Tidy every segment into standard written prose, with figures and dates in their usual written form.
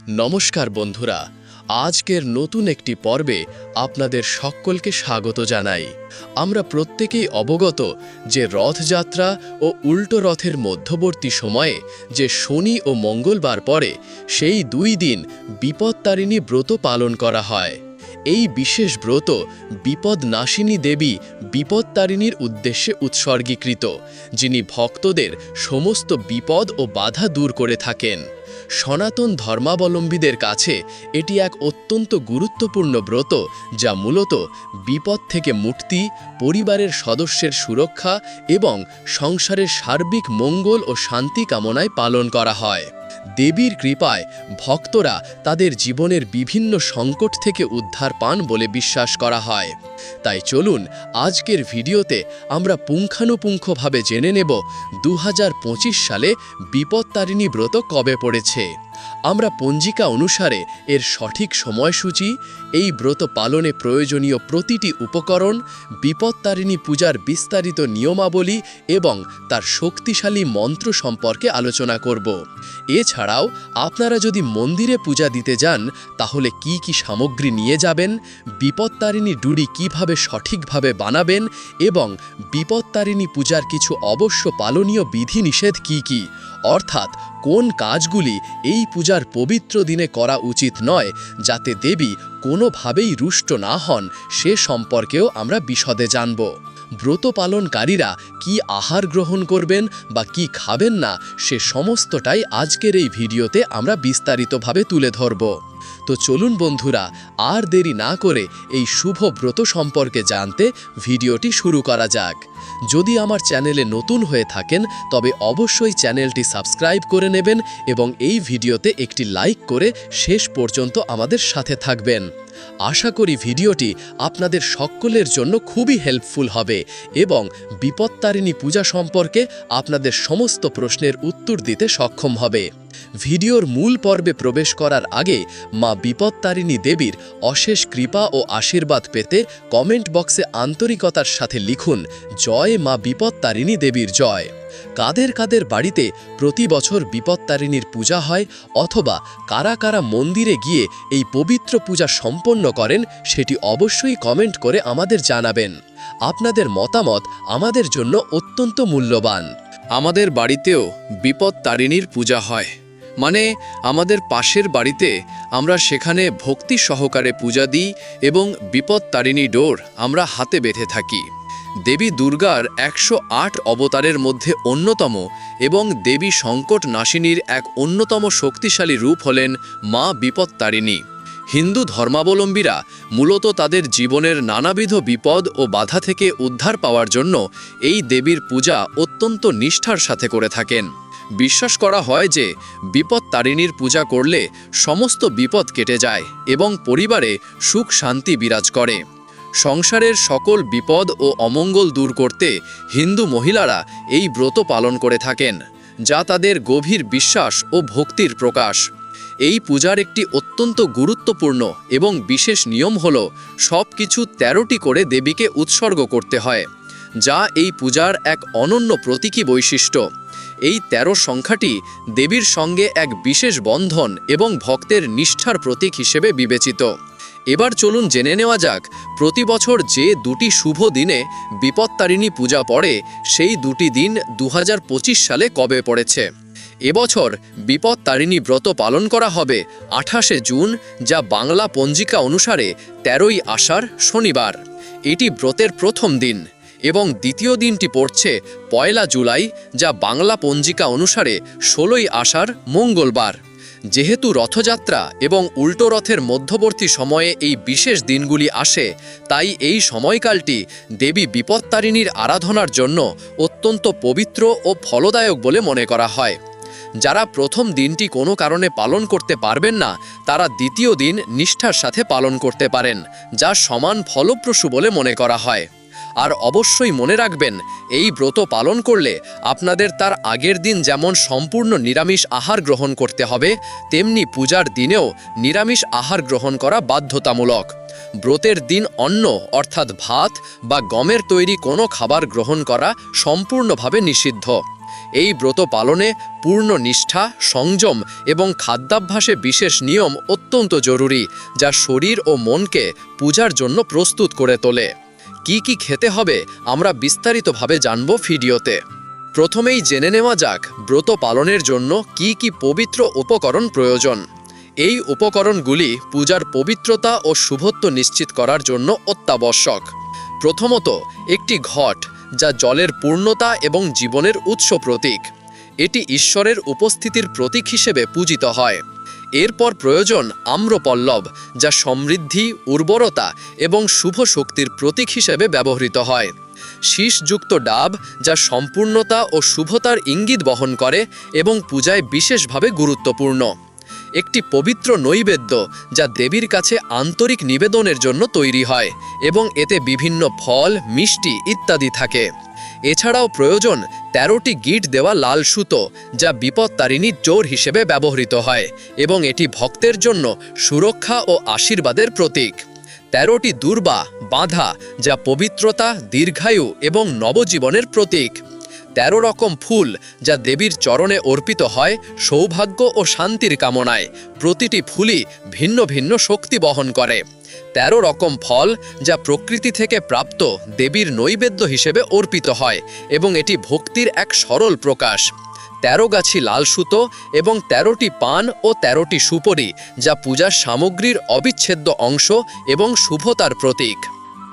নমস্কার বন্ধুরা, আজকের নতুন একটি পর্বে আপনাদের সকলকে স্বাগত জানাই। আমরা প্রত্যেকেই অবগত যে রথযাত্রা ও উল্টো রথের মধ্যবর্তী সময়ে যে শনি ও মঙ্গলবার পরে সেই 2 দিন বিপত্তারিণী ব্রত পালন করা হয়। এই বিশেষ ব্রত বিপদনাশিনী দেবী বিপত্তারিণীর উদ্দেশ্যে উৎসর্গীকৃত, যিনি ভক্তদের সমস্ত বিপদ ও বাধা দূর করে থাকেন। সনাতন ধর্মাবলম্বীদের কাছে এটি এক অত্যন্ত গুরুত্বপূর্ণ ব্রত, যা মূলত বিপদ থেকে মুক্তি, পরিবারের সদস্যের সুরক্ষা এবং সংসারের সার্বিক মঙ্গল ও শান্তি কামনায় পালন করা হয়। দেবীর কৃপায় ভক্তরা তাদের জীবনের বিভিন্ন সংকট থেকে উদ্ধার পান বলে বিশ্বাস করা হয়। তাই চলুন আজকের ভিডিওতে আমরা পুঙ্খানুপুঙ্খভাবে জেনে নেব 2025 সালে বিপত্তারিণী ব্রত কবে পড়েছে। আমরা পঞ্জিকা অনুসারে এর সঠিক সময়সূচি, এই ব্রত পালনে প্রয়োজনীয় প্রতিটি উপকরণ, বিপত্তারিণী পূজার বিস্তারিত নিয়মাবলী এবং তার শক্তিশালী মন্ত্র সম্পর্কে আলোচনা করব। এছাড়াও আপনারা যদি মন্দিরে পূজা দিতে যান তাহলে কি কি সামগ্রী নিয়ে যাবেন, বিপত্তারিণী ডুরি কিভাবে সঠিকভাবে বানাবেন এবং বিপত্তারিণী পূজার কিছু অবশ্য পালনীয় বিধিনিষেধ কি কি, অর্থাৎ কোন কাজগুলি এই পূজার পবিত্র দিনে করা উচিত নয় যাতে দেবী কোনোভাবেই রুষ্ট না হন, সে সম্পর্কেও আমরা বিশদে জানব। ব্রত পালনকারীরা কি আহার গ্রহণ করবেন বা কি খাবেন না, সে সমস্তটাই আজকের এই ভিডিওতে আমরা বিস্তারিতভাবে তুলে ধরব। তো চলুন বন্ধুরা, আর দেরি না করে এই শুভ ব্রত সম্পর্কে জানতে ভিডিওটি শুরু করা যাক। যদি আমার চ্যানেলে নতুন হয়ে থাকেন তবে অবশ্যই চ্যানেলটি সাবস্ক্রাইব করে নেবেন এবং এই ভিডিওতে একটি লাইক করে শেষ পর্যন্ত আমাদের সাথে থাকবেন। আশা করি ভিডিওটি আপনাদের সকলের জন্য খুবই হেল্পফুল হবে এবং বিপত্তারিণী পূজা সম্পর্কে আপনাদের সমস্ত প্রশ্নের উত্তর দিতে সক্ষম হবে। ভিডিওর মূল পর্বে প্রবেশ করার আগে মা বিপত্তারিণী দেবীর অশেষ কৃপা ও আশীর্বাদ পেতে কমেন্ট বক্সে আন্তরিকতার সাথে লিখুন, জয় মা বিপত্তারিণী দেবীর জয়। কাদের কাদের বাড়িতে প্রতি বছর বিপত্তারিণীর পূজা হয় অথবা কারা কারা মন্দিরে গিয়ে এই পবিত্র পূজা সম্পন্ন করেন, সেটি অবশ্যই কমেন্ট করে আমাদের জানাবেন। আপনাদের মতামত আমাদের জন্য অত্যন্ত মূল্যবান। আমাদের বাড়িতেও বিপত্তারিণীর পূজা হয়, মানে আমাদের পাশের বাড়িতে আমরা সেখানে ভক্তি সহকারে পূজা দিই এবং বিপত্তারিণী ডোর আমরা হাতে বেঁধে থাকি। দেবী দুর্গার 108 অবতারের মধ্যে অন্যতম এবং দেবী সংকট নাশিনীর এক অন্যতম শক্তিশালী রূপ হলেন মা বিপত্তারিণী। হিন্দু ধর্মাবলম্বীরা মূলত তাদের জীবনের নানাবিধ বিপদ ও বাধা থেকে উদ্ধার পাওয়ার জন্য এই দেবীর পূজা অত্যন্ত নিষ্ঠার সাথে করে থাকেন। বিশ্বাস করা হয় যে বিপত্তারিণীর পূজা করলে সমস্ত বিপদ কেটে যায় এবং পরিবারে সুখ শান্তি বিরাজ করে। সংসারের সকল বিপদ ও অমঙ্গল দূর করতে হিন্দু মহিলারা এই ব্রত পালন করে থাকেন, যা তাদের গভীর বিশ্বাস ও ভক্তির প্রকাশ। এই পূজার একটি অত্যন্ত গুরুত্বপূর্ণ এবং বিশেষ নিয়ম হল সব কিছু 13টি করে দেবীকে উৎসর্গ করতে হয়, যা এই পূজার এক অনন্য প্রতীকী বৈশিষ্ট্য। এই 13 সংখ্যাটি দেবীর সঙ্গে এক বিশেষ বন্ধন এবং ভক্তের নিষ্ঠার প্রতীক হিসেবে বিবেচিত। এবার চলুন জেনে নেওয়া যাক প্রতি বছর যে 2টি শুভ দিনে বিপত্তারিণী পূজা পড়ে সেই 2টি দিন 2025 সালে কবে পড়েছে। এবছর বিপত্তারিণী ব্রত পালন করা হবে 28শে জুন, যা বাংলা পঞ্জিকা অনুসারে 13ই আষাঢ় শনিবার। এটি ব্রতের প্রথম দিন এবং দ্বিতীয় দিনটি পড়ছে 1 জুলাই, যা বাংলা পঞ্জিকা অনুসারে 16ই আষাঢ় মঙ্গলবার। যেহেতু রথযাত্রা এবং উল্টো রথের মধ্যবর্তী সময়ে এই বিশেষ দিনগুলি আসে, তাই এই সময়কালটি দেবী বিপত্তারিণীর আরাধনার জন্য অত্যন্ত পবিত্র ও ফলদায়ক বলে মনে করা হয়। যারা প্রথম দিনটি কোনো কারণে পালন করতে পারবেন না, তারা দ্বিতীয় দিন নিষ্ঠার সাথে পালন করতে পারেন, যা সমান ফলপ্রসূ বলে মনে করা হয়। আর অবশ্যই মনে রাখবেন, এই ব্রত পালন করলে আপনাদের তার আগের দিন যেমন সম্পূর্ণ নিরামিষ আহার গ্রহণ করতে হবে, তেমনি পূজার দিনেও নিরামিষ আহার গ্রহণ করা বাধ্যতামূলক। ব্রতের দিন অন্ন অর্থাৎ ভাত বা গমের তৈরি কোনো খাবার গ্রহণ করা সম্পূর্ণভাবে নিষিদ্ধ। এই ব্রত পালনে পূর্ণ নিষ্ঠা, সংযম এবং খাদ্যাভ্যাসে বিশেষ নিয়ম অত্যন্ত জরুরি, যা শরীর ও মনকে পূজার জন্য প্রস্তুত করে তোলে। কি কি খেতে হবে আমরা বিস্তারিতভাবে জানব ভিডিওতে। প্রথমেই জেনে নেওয়া যাক ব্রত পালনের জন্য কি কি পবিত্র উপকরণ প্রয়োজন। এই উপকরণগুলি পূজার পবিত্রতা ও শুভত্ব নিশ্চিত করার জন্য অত্যাবশ্যক। প্রথমত, একটি ঘট, যা জলের পূর্ণতা এবং জীবনের উৎস প্রতীক। এটি ঈশ্বরের উপস্থিতির প্রতীক হিসেবে পূজিত হয়। এরপর প্রয়োজন আম্রপল্লব, যা সমৃদ্ধি, উর্বরতা এবং শুভ শক্তির প্রতীক হিসেবে ব্যবহৃত হয়। শীষযুক্ত ডাব, যা সম্পূর্ণতা ও শুভতার ইঙ্গিত বহন করে এবং পূজায় বিশেষভাবে গুরুত্বপূর্ণ। একটি পবিত্র নৈবেদ্য, যা দেবীর কাছে আন্তরিক নিবেদনের জন্য তৈরি হয় এবং এতে বিভিন্ন ফল, মিষ্টি ইত্যাদি থাকে। এছাড়াও প্রয়োজন 13টি গিঁট দেওয়া লাল সুতো, যা বিপত্তারিণীর ডোর হিসেবে ব্যবহৃত হয় এবং এটি ভক্তের জন্য সুরক্ষা ও আশীর্বাদের প্রতীক। 13টি দূর্বা, বাঁধা, যা পবিত্রতা, দীর্ঘায়ু এবং নবজীবনের প্রতীক। 13 রকম ফুল, যা দেবীর চরণে অর্পিত হয় সৌভাগ্য ও শান্তির কামনায়। প্রতিটি ফুলই ভিন্ন ভিন্ন শক্তি বহন করে। 13 রকম ফল, যা প্রকৃতি থেকে প্রাপ্ত দেবীর নৈবেদ্য হিসেবে অর্পিত হয় এবং এটি ভক্তির এক সরল প্রকাশ। 13 গাছি লাল সুতো এবং 13টি পান ও 13টি সুপরি, যা পূজার সামগ্রীর অবিচ্ছেদ্য অংশ এবং শুভতার প্রতীক।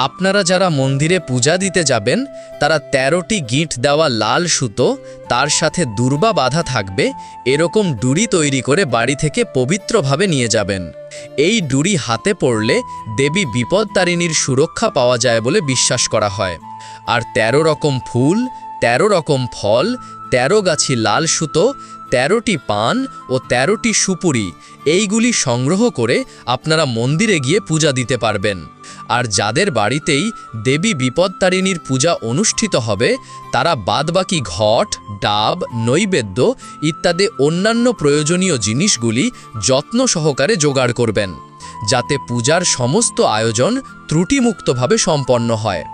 আপনারা যারা মন্দিরে পূজা দিতে যাবেন তারা 13টি গিঁট দেওয়া লাল সুতো, তার সাথে দূর্বা বাঁধা থাকবে এরকম ডুরি তৈরি করে বাড়ি থেকে পবিত্রভাবে নিয়ে যাবেন। এই ডুরি হাতে পড়লে দেবী বিপদতারিণীর সুরক্ষা পাওয়া যায় বলে বিশ্বাস করা হয়। আর 13 রকম ফুল, 13 রকম ফল, 13 গাছি লাল সুতো, 13টি পান ও 13টি সুপুরি, এইগুলি সংগ্রহ করে আপনারা মন্দিরে গিয়ে পূজা দিতে পারবেন। আর যাদের বাড়িতেই দেবী বিপদতারিণীর পূজা অনুষ্ঠিত হবে তারা বাদবাকি ঘট, ডাব, নৈবেদ্য ইত্যাদি অন্যান্য প্রয়োজনীয় জিনিসগুলি যত্ন সহকারে জোগাড় করবেন, যাতে পূজার সমস্ত আয়োজন ত্রুটিমুক্তভাবে সম্পন্ন হয়।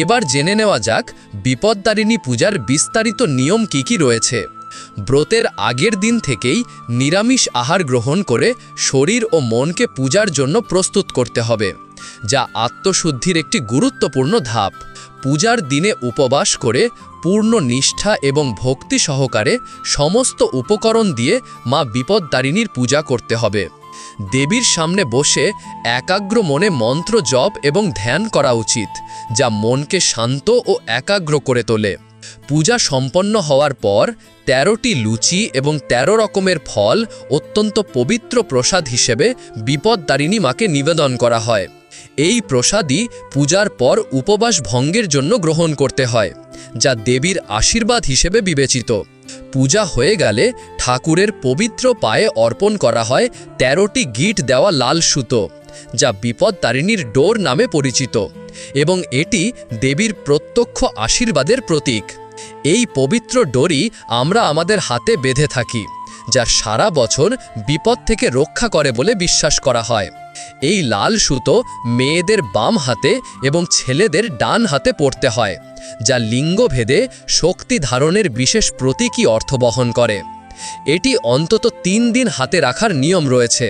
এবার জেনে নেওয়া যাক বিপদতারিণী পূজার বিস্তারিত নিয়ম কি কি রয়েছে। ব্রতের আগের দিন থেকেই নিরামিষ আহার গ্রহণ করে শরীর ও মনকে পূজার জন্য প্রস্তুত করতে হবে, যা আত্মশুদ্ধির একটি গুরুত্বপূর্ণ ধাপ। পূজার দিনে উপবাস করে পূর্ণ নিষ্ঠা এবং ভক্তি সহকারে সমস্ত উপকরণ দিয়ে মা বিপদতারিণীর পূজা করতে হবে। দেবীর সামনে বসে একাগ্র মনে মন্ত্র জপ এবং ধ্যান করা উচিত, যা মনকে শান্ত ও একাগ্র করে তোলে। পূজা সম্পন্ন হওয়ার পর 13টি লুচি এবং 13 রকমের ফল অত্যন্ত পবিত্র প্রসাদ হিসেবে বিপদতারিণী মাকে নিবেদন করা হয়। এই প্রসাদই পূজার পর উপবাস ভঙ্গের জন্য গ্রহণ করতে হয়, যা দেবীর আশীর্বাদ হিসেবে বিবেচিত। পূজা হয়ে গেলে ঠাকুরের পবিত্র পায়ে অর্পণ করা হয় 13টি গিঁট দেওয়া লাল সুতো, যা বিপদতারিণীর ডোর নামে পরিচিত এবং এটি দেবীর প্রত্যক্ষ আশীর্বাদের প্রতীক। এই পবিত্র ডোরি আমরা আমাদের হাতে বেঁধে থাকি, যা সারা বছর বিপদ থেকে রক্ষা করে বলে বিশ্বাস করা হয়। এই লাল সুতো মেয়েদের বাম হাতে এবং ছেলেদের ডান হাতে পরতে হয়, যা লিঙ্গভেদে শক্তি ধারণের বিশেষ প্রতীকী অর্থ বহন করে। এটি অন্তত 3 দিন হাতে রাখার নিয়ম রয়েছে,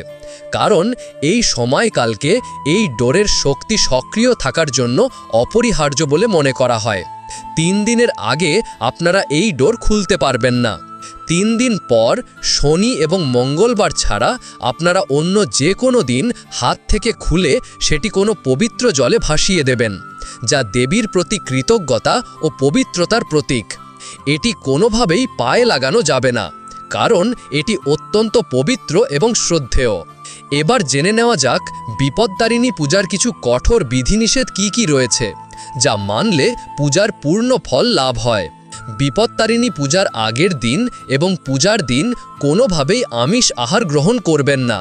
কারণ এই সময়কালকে এই ডোরের শক্তি সক্রিয় থাকার জন্য অপরিহার্য বলে মনে করা হয়। 3 দিনের আগে আপনারা এই ডোর খুলতে পারবেন না। 3 দিন পর শনি এবং মঙ্গলবার ছাড়া আপনারা অন্য যে কোনো দিন হাত থেকে খুলে সেটি কোনো পবিত্র জলে ভাসিয়ে দেবেন, যা দেবীর প্রতি কৃতজ্ঞতা ও পবিত্রতার প্রতীক। এটি কোনোভাবেই পায়ে লাগানো যাবে না, কারণ এটি অত্যন্ত পবিত্র এবং শ্রদ্ধেয়। এবার জেনে নেওয়া যাক বিপদতারিণী পূজার কিছু কঠোর বিধিনিষেধ কি কি রয়েছে, যা মানলে পূজার পূর্ণ ফল লাভ হয়। বিপদতারিণী পূজার আগের দিন এবং পূজার দিন কোনোভাবেই আমিষ আহার গ্রহণ করবেন না।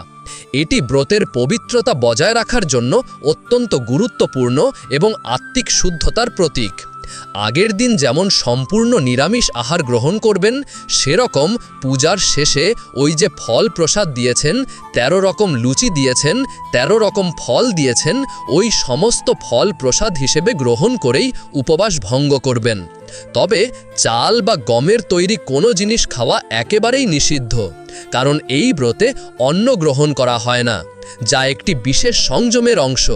এটি ব্রতের পবিত্রতা বজায় রাখার জন্য অত্যন্ত গুরুত্বপূর্ণ এবং আত্মিক শুদ্ধতার প্রতীক। আগের দিন যেমন সম্পূর্ণ নিরামিষ আহার গ্রহণ করবেন, সেরকম পূজার শেষে ওই যে ফল প্রসাদ দিয়েছেন, ১৩ রকম লুচি দিয়েছেন, ১৩ রকম ফল দিয়েছেন, ওই সমস্ত ফল প্রসাদ হিসেবে গ্রহণ করেই উপবাস ভঙ্গ করবেন। তবে চাল বা গমের তৈরি কোনো জিনিস খাওয়া একেবারেই নিষিদ্ধ, কারণ এই ব্রতে অন্ন গ্রহণ করা হয় না, যা একটি বিশেষ সংযমের অংশ।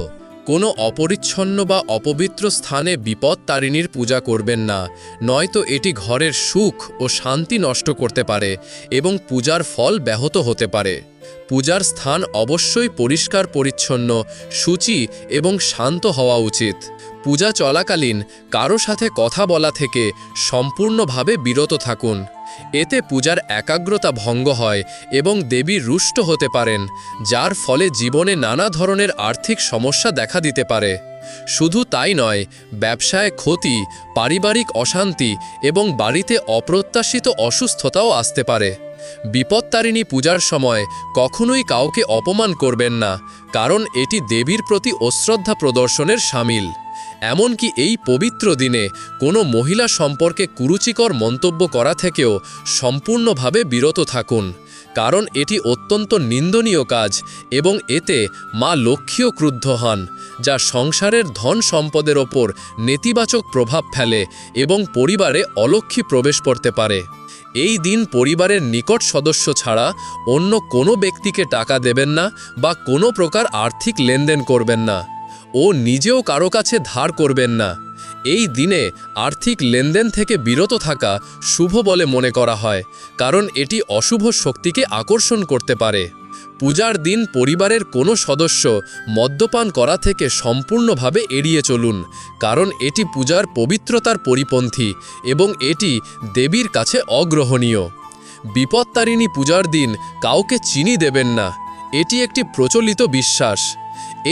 কোনো অপরিচ্ছন্ন বা অপবিত্র স্থানে বিপদতারিণীর পূজা করবেন না, নয়তো এটি ঘরের সুখ ও শান্তি নষ্ট করতে পারে এবং পূজার ফল ব্যাহত হতে পারে। পূজার স্থান অবশ্যই পরিষ্কার পরিচ্ছন্ন, শুচি এবং শান্ত হওয়া উচিত। পূজা চলাকালীন কারো সাথে কথা বলা থেকে সম্পূর্ণভাবে বিরত থাকুন। এতে পূজার একাগ্রতা ভঙ্গ হয় এবং দেবী রুষ্ট হতে পারেন, যার ফলে জীবনে নানা ধরনের আর্থিক সমস্যা দেখা দিতে পারে। শুধু তাই নয়, ব্যবসায় ক্ষতি, পারিবারিক অশান্তি এবং বাড়িতে অপ্রত্যাশিত অসুস্থতাও আসতে পারে। বিপদতারিণী পূজার সময় কখনোই কাউকে অপমান করবেন না, কারণ এটি দেবীর প্রতি অশ্রদ্ধা প্রদর্শনের শামিল। এমনকি এই পবিত্র দিনে কোনো মহিলা সম্পর্কে কুরুচিকর মন্তব্য করা থেকেও সম্পূর্ণভাবে বিরত থাকুন, কারণ এটি অত্যন্ত নিন্দনীয় কাজ এবং এতে মা লক্ষ্মীও ক্রুদ্ধ হন, যা সংসারের ধন সম্পদের ওপর নেতিবাচক প্রভাব ফেলে এবং পরিবারে অলক্ষ্মী প্রবেশ করতে পারে। এই দিন পরিবারের নিকট সদস্য ছাড়া অন্য কোনো ব্যক্তিকে টাকা দেবেন না বা কোনো প্রকার আর্থিক লেনদেন করবেন না ও নিজেও কারো কাছে ধার করবেন না। এই দিনে আর্থিক লেনদেন থেকে বিরত থাকা শুভ বলে মনে করা হয়, কারণ এটি অশুভ শক্তিকে আকর্ষণ করতে পারে। পূজার দিন পরিবারের কোনো সদস্য মদ্যপান করা থেকে সম্পূর্ণভাবে এড়িয়ে চলুন, কারণ এটি পূজার পবিত্রতার পরিপন্থী এবং এটি দেবীর কাছে অগ্রহণীয়। বিপদতারিণী পূজার দিন কাউকে চিনি দেবেন না, এটি একটি প্রচলিত বিশ্বাস।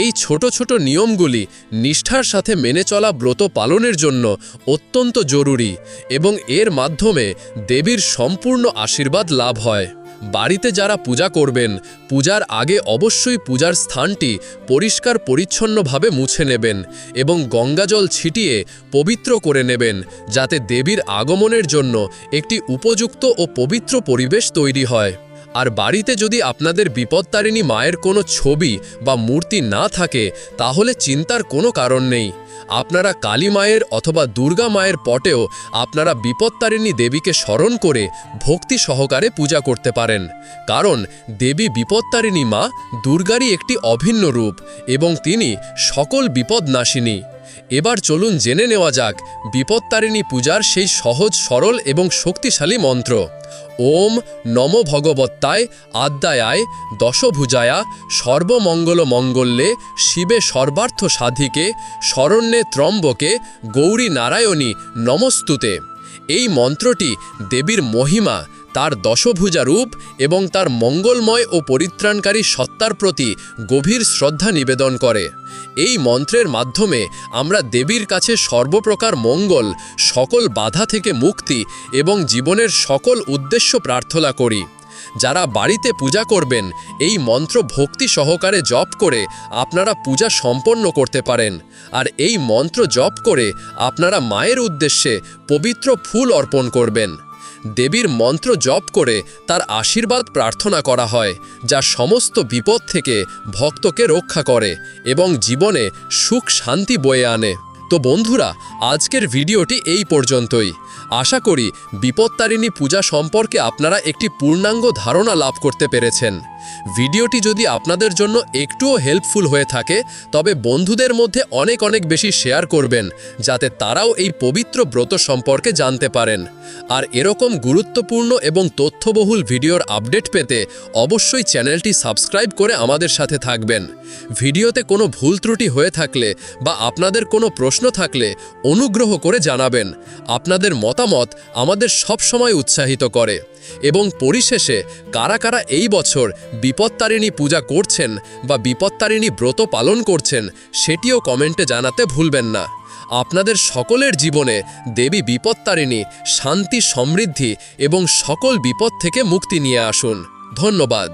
এই ছোট ছোট নিয়মগুলি নিষ্ঠার সাথে মেনে চলা ব্রত পালনের জন্য অত্যন্ত জরুরি এবং এর মাধ্যমে দেবীর সম্পূর্ণ আশীর্বাদ লাভ হয়। বাড়িতে যারা পূজা করবেন, পূজার আগে অবশ্যই পূজার স্থানটি পরিষ্কার পরিচ্ছন্নভাবে মুছে নেবেন এবং গঙ্গাজল ছিটিয়ে পবিত্র করে নেবেন, যাতে দেবীর আগমনের জন্য একটি উপযুক্ত ও পবিত্র পরিবেশ তৈরি হয়। আর বাড়িতে যদি আপনাদের বিপদতারিণী মায়ের কোনো ছবি বা মূর্তি না থাকে, তাহলে চিন্তার কোনো কারণ নেই। আপনারা কালী মায়ের অথবা দুর্গা মায়ের পটেও আপনারা বিপদতারিণী দেবীকে স্মরণ করে ভক্তি সহকারে পূজা করতে পারেন, কারণ দেবী বিপদতারিণী মা দুর্গারই একটি অভিন্ন রূপ এবং তিনি সকল বিপদনাশিনী। এবার চলুন জেনে নেওয়া যাক বিপদতারিণী পূজার সেই সহজ, সরল এবং শক্তিশালী মন্ত্র। ওম নমো ভগবত্তায় আদ্যায়ায় দশভুজায়া সর্বমঙ্গল মঙ্গলে শিবে সর্বার্থ সাধিকে শরণ্যে ত্রম্বকে গৌরী নারায়ণী নমস্তুতে। এই মন্ত্রটি দেবীর মহিমা, তার দশভুজা রূপ এবং তার মঙ্গলময় ও পরিত্রাণকারী সত্তার প্রতি গভীর শ্রদ্ধা নিবেদন করে। এই মন্ত্রের মাধ্যমে আমরা দেবীর কাছে সর্বপ্রকার মঙ্গল, সকল বাধা থেকে মুক্তি এবং জীবনের সকল উদ্দেশ্য প্রার্থনা করি। যারা বাড়িতে পূজা করবেন, এই মন্ত্র ভক্তি সহকারে জপ করে আপনারা পূজা সম্পন্ন করতে পারেন। আর এই মন্ত্র জপ করে আপনারা মায়ের উদ্দেশ্যে পবিত্র ফুল অর্পণ করবেন। দেবীর মন্ত্র জপ করে তার আশীর্বাদ প্রার্থনা করা হয়, যা সমস্ত বিপদ থেকে ভক্তকে রক্ষা করে এবং জীবনে সুখ শান্তি বয়ে আনে। তো বন্ধুরা, আজকের ভিডিওটি এই পর্যন্তই। আশা করি বিপদতারিণী পূজা সম্পর্কে আপনারা একটি পূর্ণাঙ্গ ধারণা লাভ করতে পেরেছেন। ভিডিওটি যদি আপনাদের জন্য একটুও হেল্পফুল হয়ে থাকে, তবে বন্ধুদের মধ্যে অনেক বেশি শেয়ার করবেন, যাতে তারাও এই পবিত্র ব্রত সম্পর্কে জানতে পারেন। আর এরকম গুরুত্বপূর্ণ এবং তথ্যবহুল ভিডিওর আপডেট পেতে অবশ্যই চ্যানেলটি সাবস্ক্রাইব করে আমাদের সাথে থাকবেন। ভিডিওতে কোনো ভুল ত্রুটি হয়ে থাকলে বা আপনাদের কোনো প্রশ্ন থাকলে অনুগ্রহ করে জানাবেন। আপনাদের মতামত আমাদের সব সময় উৎসাহিত করে। এবং পরিশেষে কারা কারা এই বছর বিপদতারিণী পূজা করছেন বা বিপদতারিণী ব্রত পালন করছেন, সেটিও কমেন্টে জানাতে ভুলবেন না। আপনাদের সকলের জীবনে দেবী বিপদতারিণী শান্তি, সমৃদ্ধি এবং সকল বিপদ থেকে মুক্তি নিয়ে আসুন। ধন্যবাদ।